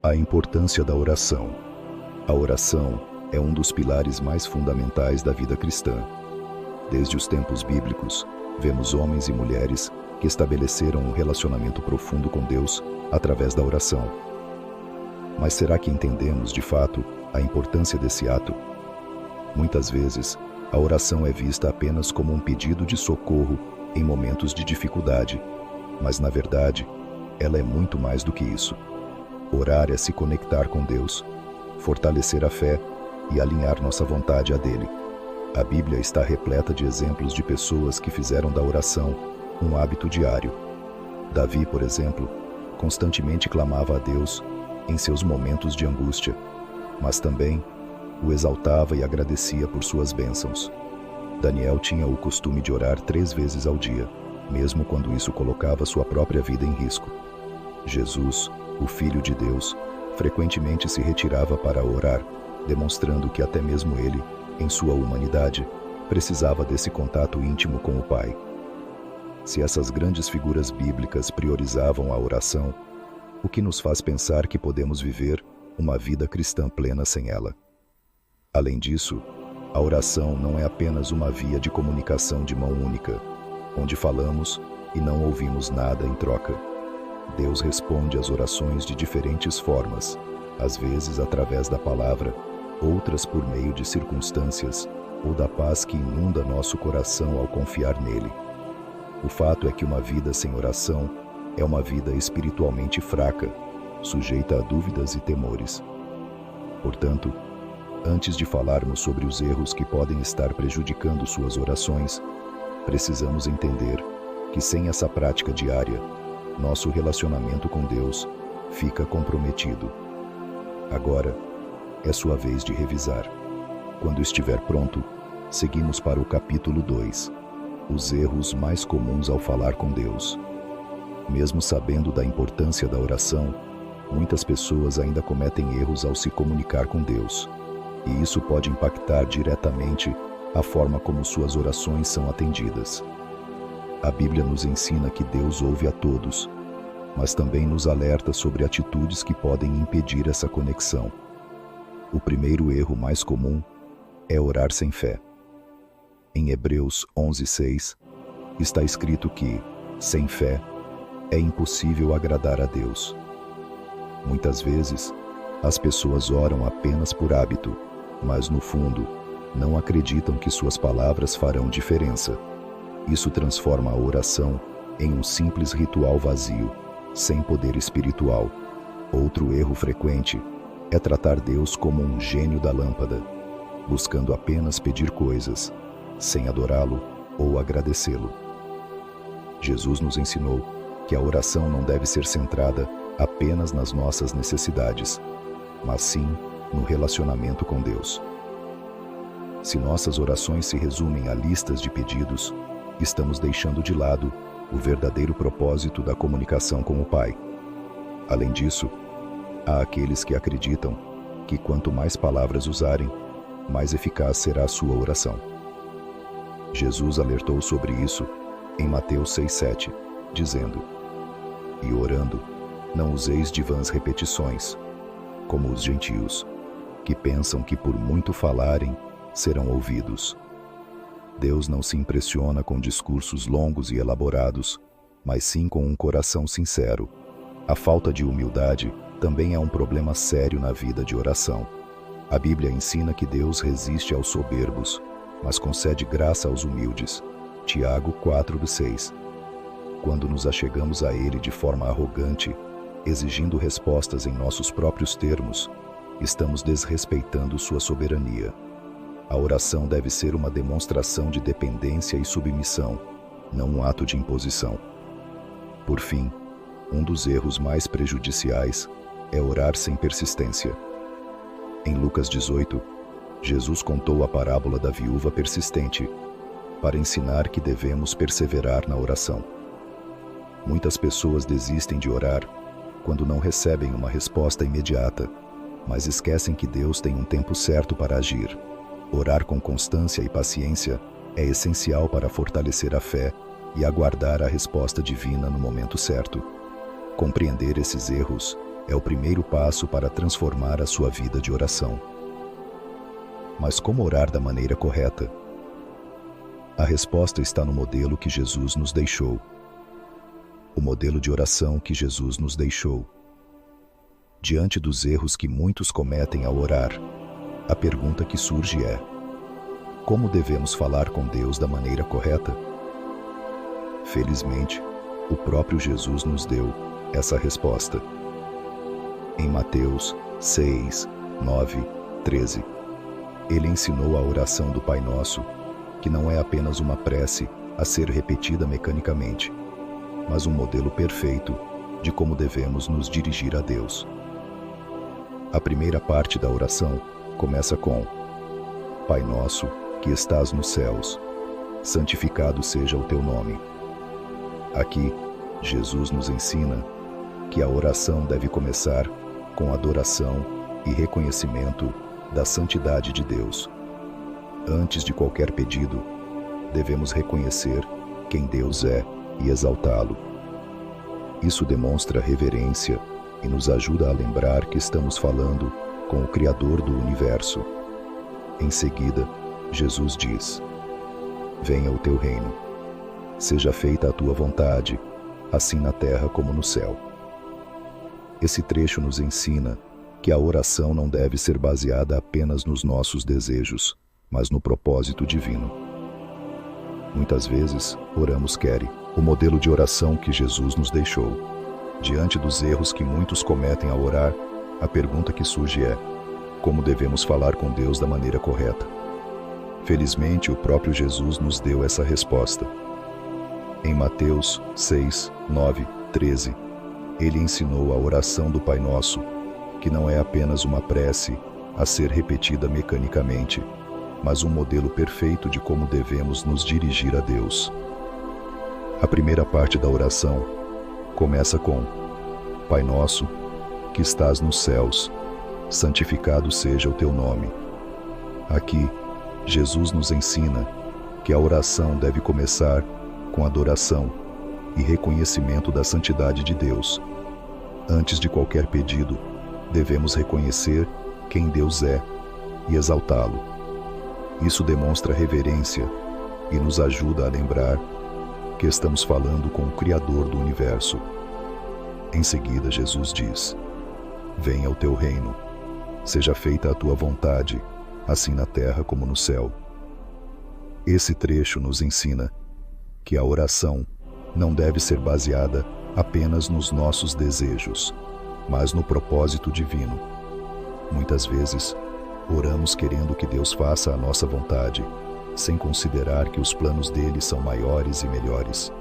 A importância da oração. A oração é um dos pilares mais fundamentais da vida cristã. Desde os tempos bíblicos, vemos homens e mulheres que estabeleceram um relacionamento profundo com Deus através da oração. Mas será que entendemos, de fato, a importância desse ato? Muitas vezes, a oração é vista apenas como um pedido de socorro em momentos de dificuldade, mas, na verdade, ela é muito mais do que isso. Orar é se conectar com Deus, fortalecer a fé e alinhar nossa vontade à dele. A Bíblia está repleta de exemplos de pessoas que fizeram da oração um hábito diário. Davi, por exemplo, constantemente clamava a Deus em seus momentos de angústia, mas também o exaltava e agradecia por suas bênçãos. Daniel tinha o costume de orar 3 vezes ao dia, mesmo quando isso colocava sua própria vida em risco. Jesus, o Filho de Deus, frequentemente se retirava para orar, demonstrando que até mesmo ele, em sua humanidade, precisava desse contato íntimo com o Pai. Se essas grandes figuras bíblicas priorizavam a oração, o que nos faz pensar que podemos viver uma vida cristã plena sem ela? Além disso, a oração não é apenas uma via de comunicação de mão única, onde falamos e não ouvimos nada em troca. Deus responde às orações de diferentes formas, às vezes através da palavra, outras por meio de circunstâncias ou da paz que inunda nosso coração ao confiar nele. O fato é que uma vida sem oração é uma vida espiritualmente fraca, sujeita a dúvidas e temores. Portanto, antes de falarmos sobre os erros que podem estar prejudicando suas orações, precisamos entender que sem essa prática diária, nosso relacionamento com Deus fica comprometido. Agora, é sua vez de revisar. Quando estiver pronto, seguimos para o capítulo 2, os erros mais comuns ao falar com Deus. Mesmo sabendo da importância da oração, muitas pessoas ainda cometem erros ao se comunicar com Deus, e isso pode impactar diretamente a forma como suas orações são atendidas. A Bíblia nos ensina que Deus ouve a todos, mas também nos alerta sobre atitudes que podem impedir essa conexão. O primeiro erro mais comum é orar sem fé. Em Hebreus 11:6, está escrito que, sem fé, é impossível agradar a Deus. Muitas vezes, as pessoas oram apenas por hábito, mas no fundo, não acreditam que suas palavras farão diferença. Isso transforma a oração em um simples ritual vazio, sem poder espiritual. Outro erro frequente é tratar Deus como um gênio da lâmpada, buscando apenas pedir coisas, sem adorá-lo ou agradecê-lo. Jesus nos ensinou que a oração não deve ser centrada apenas nas nossas necessidades, mas sim no relacionamento com Deus. Se nossas orações se resumem a listas de pedidos, estamos deixando de lado o verdadeiro propósito da comunicação com o Pai. Além disso, há aqueles que acreditam que quanto mais palavras usarem, mais eficaz será a sua oração. Jesus alertou sobre isso em Mateus 6:7, dizendo: "E orando, não useis de vãs repetições, como os gentios, que pensam que por muito falarem, serão ouvidos." Deus não se impressiona com discursos longos e elaborados, mas sim com um coração sincero. A falta de humildade também é um problema sério na vida de oração. A Bíblia ensina que Deus resiste aos soberbos, mas concede graça aos humildes. Tiago 4:6. Quando nos achegamos a Ele de forma arrogante, exigindo respostas em nossos próprios termos, estamos desrespeitando sua soberania. A oração deve ser uma demonstração de dependência e submissão, não um ato de imposição. Por fim, um dos erros mais prejudiciais é orar sem persistência. Em Lucas 18, Jesus contou a parábola da viúva persistente, para ensinar que devemos perseverar na oração. Muitas pessoas desistem de orar quando não recebem uma resposta imediata, mas esquecem que Deus tem um tempo certo para agir. Orar com constância e paciência é essencial para fortalecer a fé e aguardar a resposta divina no momento certo. Compreender esses erros é o primeiro passo para transformar a sua vida de oração. Mas como orar da maneira correta? A resposta está no modelo que Jesus nos deixou. O modelo de oração que Jesus nos deixou. Diante dos erros que muitos cometem ao orar, a pergunta que surge é: como devemos falar com Deus da maneira correta? Felizmente, o próprio Jesus nos deu essa resposta. Em Mateus 6, 9, 13, ele ensinou a oração do Pai Nosso, que não é apenas uma prece a ser repetida mecanicamente, mas um modelo perfeito de como devemos nos dirigir a Deus. A primeira parte da oração começa com: Pai Nosso, que estás nos céus, santificado seja o teu nome. Aqui, Jesus nos ensina que a oração deve começar com adoração e reconhecimento da santidade de Deus. Antes de qualquer pedido, devemos reconhecer quem Deus é e exaltá-lo. Isso demonstra reverência e nos ajuda a lembrar que estamos falando com o Criador do universo. Em seguida, Jesus diz: Venha o teu reino. Seja feita a tua vontade, assim na terra como no céu. Esse trecho nos ensina que a oração não deve ser baseada apenas nos nossos desejos, mas no propósito divino. Muitas vezes, oramos quere, o modelo de oração que Jesus nos deixou. Diante dos erros que muitos cometem ao orar, a pergunta que surge é: como devemos falar com Deus da maneira correta? Felizmente, o próprio Jesus nos deu essa resposta. Em Mateus 6, 9, 13, ele ensinou a oração do Pai Nosso, que não é apenas uma prece a ser repetida mecanicamente, mas um modelo perfeito de como devemos nos dirigir a Deus. A primeira parte da oração começa com: Pai Nosso, que estás nos céus, santificado seja o teu nome. Aqui, Jesus nos ensina que a oração deve começar com adoração e reconhecimento da santidade de Deus. Antes de qualquer pedido, devemos reconhecer quem Deus é e exaltá-lo. Isso demonstra reverência e nos ajuda a lembrar que estamos falando com o Criador do universo. Em seguida, Jesus diz: Venha o teu reino. Seja feita a tua vontade, assim na terra como no céu. Esse trecho nos ensina que a oração não deve ser baseada apenas nos nossos desejos, mas no propósito divino. Muitas vezes, oramos querendo que Deus faça a nossa vontade, sem considerar que os planos dele são maiores e melhores.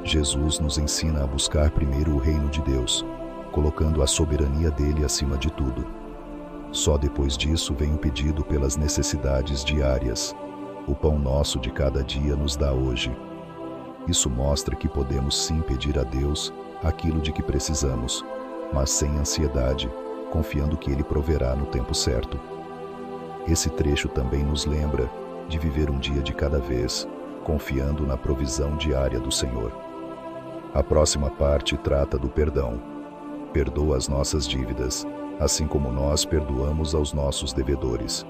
Jesus nos ensina a buscar primeiro o reino de Deus, colocando a soberania dele acima de tudo. Só depois disso vem o pedido pelas necessidades diárias. O pão nosso de cada dia nos dá hoje. Isso mostra que podemos sim pedir a Deus aquilo de que precisamos, mas sem ansiedade, confiando que Ele proverá no tempo certo. Esse trecho também nos lembra de viver um dia de cada vez, confiando na provisão diária do Senhor. A próxima parte trata do perdão. Perdoa as nossas dívidas, assim como nós perdoamos aos nossos devedores.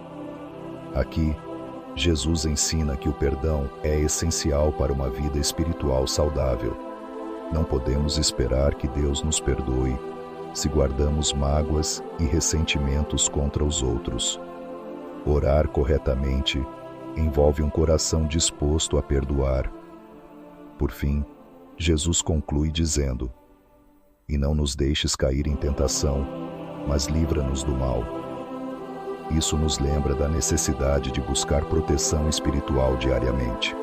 Aqui, Jesus ensina que o perdão é essencial para uma vida espiritual saudável. Não podemos esperar que Deus nos perdoe se guardamos mágoas e ressentimentos contra os outros. Orar corretamente envolve um coração disposto a perdoar. Por fim, Jesus conclui dizendo: E não nos deixes cair em tentação, mas livra-nos do mal. Isso nos lembra da necessidade de buscar proteção espiritual diariamente.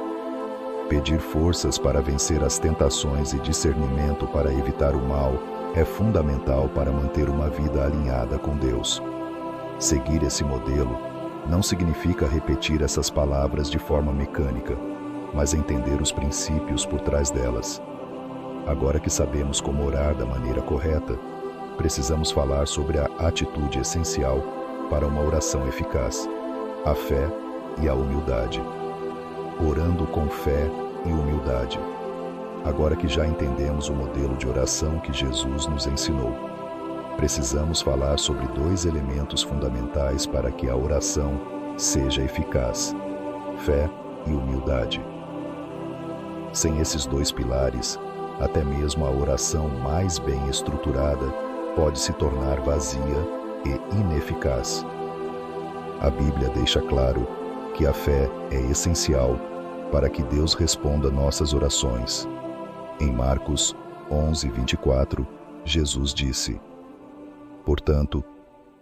Pedir forças para vencer as tentações e discernimento para evitar o mal é fundamental para manter uma vida alinhada com Deus. Seguir esse modelo não significa repetir essas palavras de forma mecânica, mas entender os princípios por trás delas. Agora que sabemos como orar da maneira correta, precisamos falar sobre a atitude essencial para uma oração eficaz: a fé e a humildade. Orando com fé e humildade. Agora que já entendemos o modelo de oração que Jesus nos ensinou, precisamos falar sobre dois elementos fundamentais para que a oração seja eficaz: fé e humildade. Sem esses dois pilares, até mesmo a oração mais bem estruturada pode se tornar vazia e ineficaz. A Bíblia deixa claro que a fé é essencial para que Deus responda nossas orações. Em Marcos 11:24, Jesus disse: "Portanto,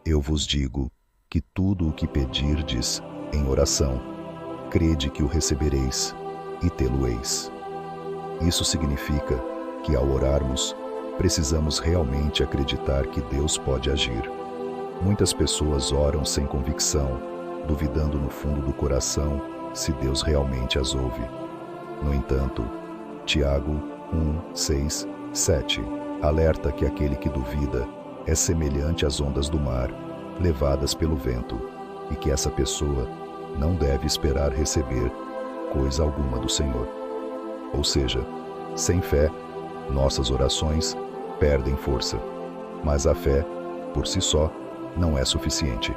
eu vos digo que tudo o que pedirdes em oração, crede que o recebereis e tê-lo-eis." Isso significa que ao orarmos, precisamos realmente acreditar que Deus pode agir. Muitas pessoas oram sem convicção, duvidando no fundo do coração se Deus realmente as ouve. No entanto, Tiago 1:6, 7 alerta que aquele que duvida é semelhante às ondas do mar, levadas pelo vento, e que essa pessoa não deve esperar receber coisa alguma do Senhor. Ou seja, sem fé, nossas orações perdem força, mas a fé, por si só, não é suficiente.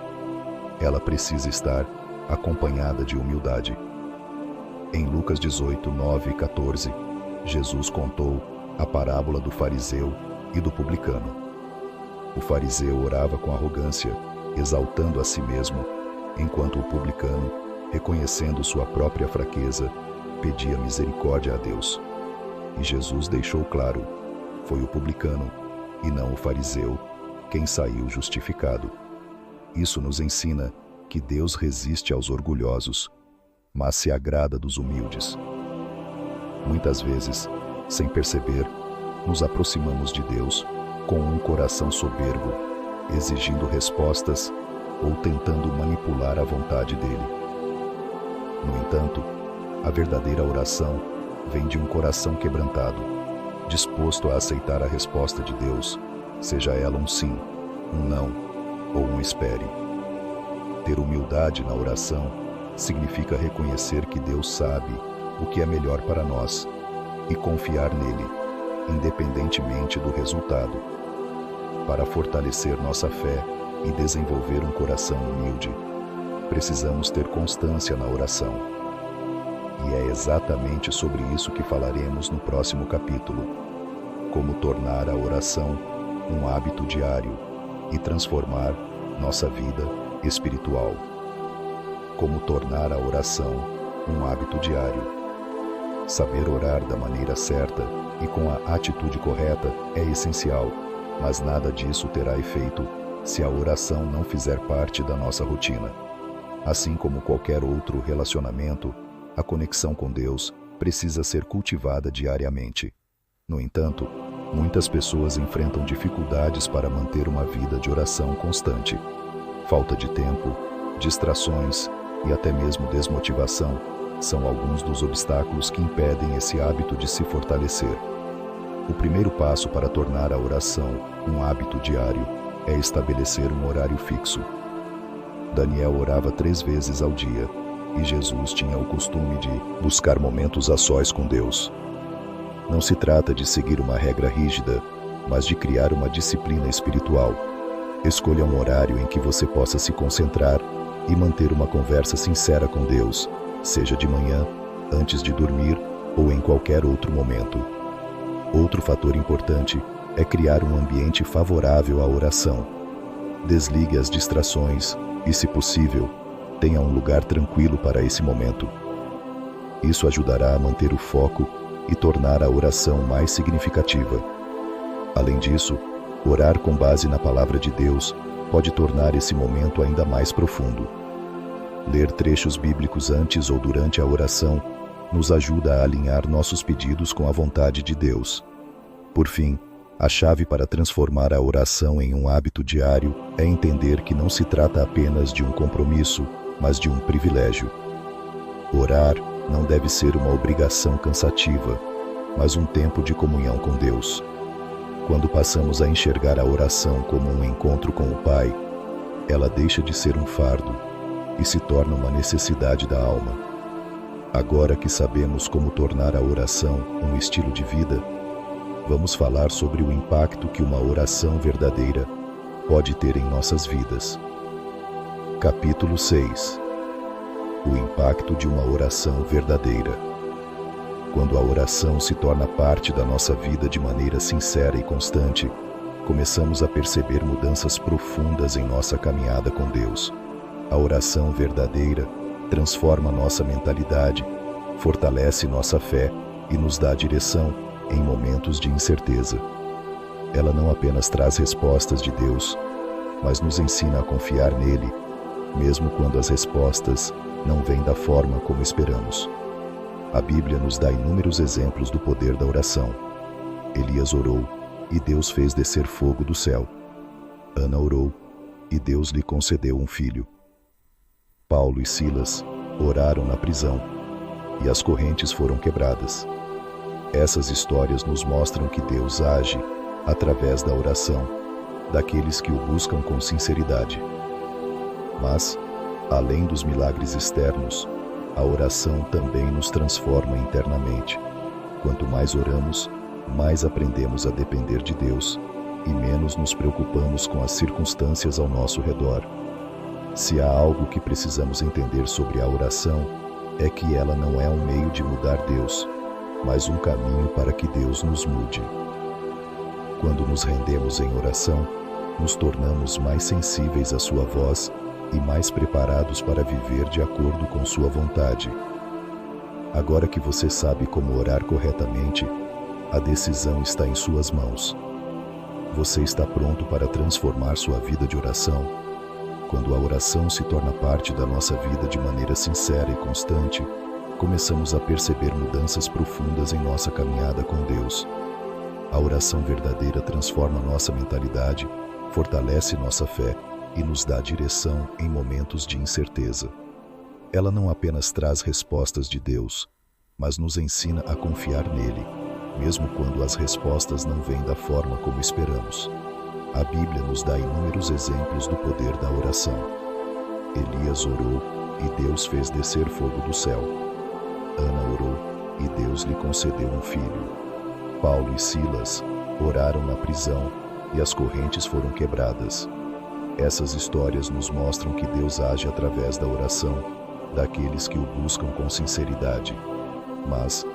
Ela precisa estar acompanhada de humildade. Em Lucas 18:9 e 14, Jesus contou a parábola do fariseu e do publicano. O fariseu orava com arrogância, exaltando a si mesmo, enquanto o publicano, reconhecendo sua própria fraqueza, pedia misericórdia a Deus. E Jesus deixou claro: foi o publicano, e não o fariseu, quem saiu justificado. Isso nos ensina que Deus resiste aos orgulhosos, mas se agrada dos humildes. Muitas vezes, sem perceber, nos aproximamos de Deus com um coração soberbo, exigindo respostas ou tentando manipular a vontade dele. No entanto, a verdadeira oração vem de um coração quebrantado, disposto a aceitar a resposta de Deus, seja ela um sim, um não ou um espere. Ter humildade na oração significa reconhecer que Deus sabe o que é melhor para nós e confiar nele, independentemente do resultado. Para fortalecer nossa fé e desenvolver um coração humilde, precisamos ter constância na oração. E é exatamente sobre isso que falaremos no próximo capítulo: como tornar a oração um hábito diário e transformar nossa vida espiritual. Como tornar a oração um hábito diário. Saber orar da maneira certa e com a atitude correta é essencial, mas nada disso terá efeito se a oração não fizer parte da nossa rotina. Assim como qualquer outro relacionamento, a conexão com Deus precisa ser cultivada diariamente. No entanto, muitas pessoas enfrentam dificuldades para manter uma vida de oração constante. Falta de tempo, distrações e até mesmo desmotivação são alguns dos obstáculos que impedem esse hábito de se fortalecer. O primeiro passo para tornar a oração um hábito diário é estabelecer um horário fixo. Daniel orava 3 vezes ao dia, e Jesus tinha o costume de buscar momentos a sós com Deus. Não se trata de seguir uma regra rígida, mas de criar uma disciplina espiritual. Escolha um horário em que você possa se concentrar e manter uma conversa sincera com Deus, seja de manhã, antes de dormir ou em qualquer outro momento. Outro fator importante é criar um ambiente favorável à oração. Desligue as distrações e, se possível, tenha um lugar tranquilo para esse momento. Isso ajudará a manter o foco e tornar a oração mais significativa. Além disso, orar com base na palavra de Deus pode tornar esse momento ainda mais profundo. Ler trechos bíblicos antes ou durante a oração nos ajuda a alinhar nossos pedidos com a vontade de Deus. Por fim, a chave para transformar a oração em um hábito diário é entender que não se trata apenas de um compromisso, mas de um privilégio. Orar não deve ser uma obrigação cansativa, mas um tempo de comunhão com Deus. Quando passamos a enxergar a oração como um encontro com o Pai, ela deixa de ser um fardo e se torna uma necessidade da alma. Agora que sabemos como tornar a oração um estilo de vida, vamos falar sobre o impacto que uma oração verdadeira pode ter em nossas vidas. Capítulo 6. O impacto de uma oração verdadeira. Quando a oração se torna parte da nossa vida de maneira sincera e constante, começamos a perceber mudanças profundas em nossa caminhada com Deus. A oração verdadeira transforma nossa mentalidade, fortalece nossa fé e nos dá direção em momentos de incerteza. Ela não apenas traz respostas de Deus, mas nos ensina a confiar nele, mesmo quando as respostas não vêm da forma como esperamos. A Bíblia nos dá inúmeros exemplos do poder da oração. Elias orou e Deus fez descer fogo do céu. Ana orou e Deus lhe concedeu um filho. Paulo e Silas oraram na prisão e as correntes foram quebradas. Essas histórias nos mostram que Deus age através da oração daqueles que o buscam com sinceridade. Mas, além dos milagres externos, a oração também nos transforma internamente. Quanto mais oramos, mais aprendemos a depender de Deus e menos nos preocupamos com as circunstâncias ao nosso redor. Se há algo que precisamos entender sobre a oração, é que ela não é um meio de mudar Deus, mas um caminho para que Deus nos mude. Quando nos rendemos em oração, nos tornamos mais sensíveis à sua voz e mais preparados para viver de acordo com sua vontade. Agora que você sabe como orar corretamente, a decisão está em suas mãos. Você está pronto para transformar sua vida de oração? Quando a oração se torna parte da nossa vida de maneira sincera e constante, começamos a perceber mudanças profundas em nossa caminhada com Deus. A oração verdadeira transforma nossa mentalidade, fortalece nossa fé e nos dá direção em momentos de incerteza. Ela não apenas traz respostas de Deus, mas nos ensina a confiar nele, mesmo quando as respostas não vêm da forma como esperamos. A Bíblia nos dá inúmeros exemplos do poder da oração. Elias orou e Deus fez descer fogo do céu. Ana orou e Deus lhe concedeu um filho. Paulo e Silas oraram na prisão e as correntes foram quebradas. Essas histórias nos mostram que Deus age através da oração daqueles que o buscam com sinceridade. Mas,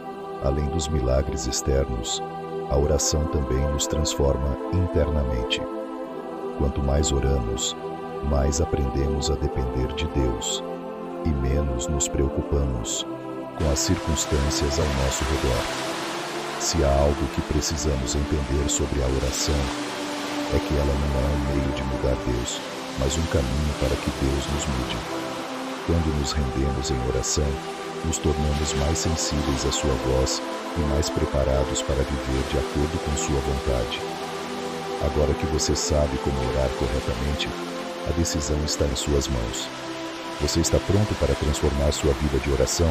além dos milagres externos, a oração também nos transforma internamente. Quanto mais oramos, mais aprendemos a depender de Deus e menos nos preocupamos com as circunstâncias ao nosso redor. Se há algo que precisamos entender sobre a oração, é que ela não é um meio de mudar Deus, mas um caminho para que Deus nos mude. Quando nos rendemos em oração, nos tornamos mais sensíveis à sua voz e mais preparados para viver de acordo com sua vontade. Agora que você sabe como orar corretamente, a decisão está em suas mãos. Você está pronto para transformar sua vida de oração?